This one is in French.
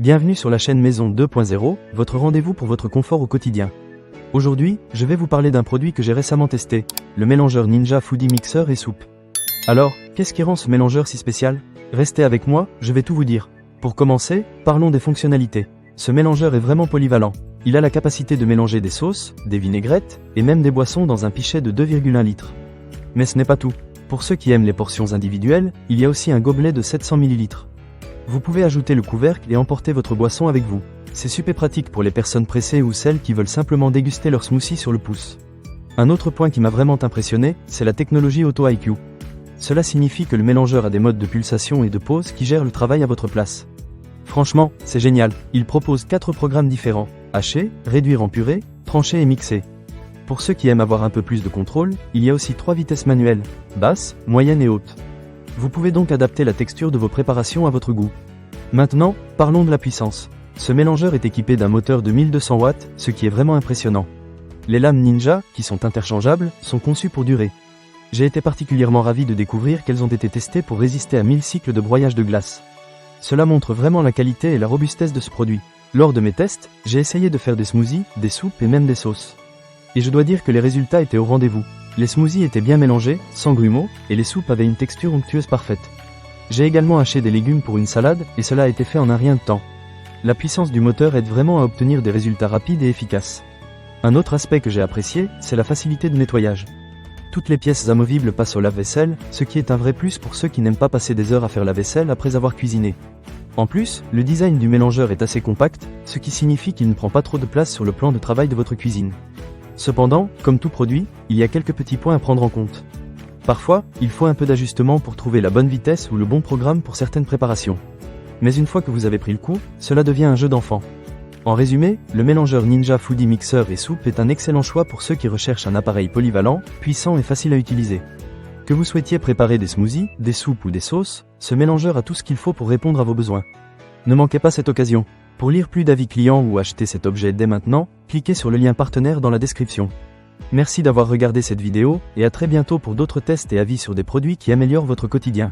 Bienvenue sur la chaîne Maison 2.0, votre rendez-vous pour votre confort au quotidien. Aujourd'hui, je vais vous parler d'un produit que j'ai récemment testé, le mélangeur Ninja Foodie Mixer et Soupe. Alors, qu'est-ce qui rend ce mélangeur si spécial? Restez avec moi, je vais tout vous dire. Pour commencer, parlons des fonctionnalités. Ce mélangeur est vraiment polyvalent. Il a la capacité de mélanger des sauces, des vinaigrettes, et même des boissons dans un pichet de 2,1 litres. Mais ce n'est pas tout. Pour ceux qui aiment les portions individuelles, il y a aussi un gobelet de 700 ml. Vous pouvez ajouter le couvercle et emporter votre boisson avec vous. C'est super pratique pour les personnes pressées ou celles qui veulent simplement déguster leur smoothie sur le pouce. Un autre point qui m'a vraiment impressionné, c'est la technologie Auto IQ. Cela signifie que le mélangeur a des modes de pulsation et de pause qui gèrent le travail à votre place. Franchement, c'est génial. Il propose 4 programmes différents: hacher, réduire en purée, trancher et mixer. Pour ceux qui aiment avoir un peu plus de contrôle, il y a aussi 3 vitesses manuelles, basse, moyenne et haute. Vous pouvez donc adapter la texture de vos préparations à votre goût. Maintenant, parlons de la puissance. Ce mélangeur est équipé d'un moteur de 1200 watts, ce qui est vraiment impressionnant. Les lames Ninja, qui sont interchangeables, sont conçues pour durer. J'ai été particulièrement ravi de découvrir qu'elles ont été testées pour résister à 1000 cycles de broyage de glace. Cela montre vraiment la qualité et la robustesse de ce produit. Lors de mes tests, j'ai essayé de faire des smoothies, des soupes et même des sauces. Et je dois dire que les résultats étaient au rendez-vous. Les smoothies étaient bien mélangés, sans grumeaux, et les soupes avaient une texture onctueuse parfaite. J'ai également haché des légumes pour une salade, et cela a été fait en un rien de temps. La puissance du moteur aide vraiment à obtenir des résultats rapides et efficaces. Un autre aspect que j'ai apprécié, c'est la facilité de nettoyage. Toutes les pièces amovibles passent au lave-vaisselle, ce qui est un vrai plus pour ceux qui n'aiment pas passer des heures à faire la vaisselle après avoir cuisiné. En plus, le design du mélangeur est assez compact, ce qui signifie qu'il ne prend pas trop de place sur le plan de travail de votre cuisine. Cependant, comme tout produit, il y a quelques petits points à prendre en compte. Parfois, il faut un peu d'ajustement pour trouver la bonne vitesse ou le bon programme pour certaines préparations. Mais une fois que vous avez pris le coup, cela devient un jeu d'enfant. En résumé, le mélangeur Ninja Foodie Mixer et Soupe est un excellent choix pour ceux qui recherchent un appareil polyvalent, puissant et facile à utiliser. Que vous souhaitiez préparer des smoothies, des soupes ou des sauces, ce mélangeur a tout ce qu'il faut pour répondre à vos besoins. Ne manquez pas cette occasion. Pour lire plus d'avis clients ou acheter cet objet dès maintenant, cliquez sur le lien partenaire dans la description. Merci d'avoir regardé cette vidéo, et à très bientôt pour d'autres tests et avis sur des produits qui améliorent votre quotidien.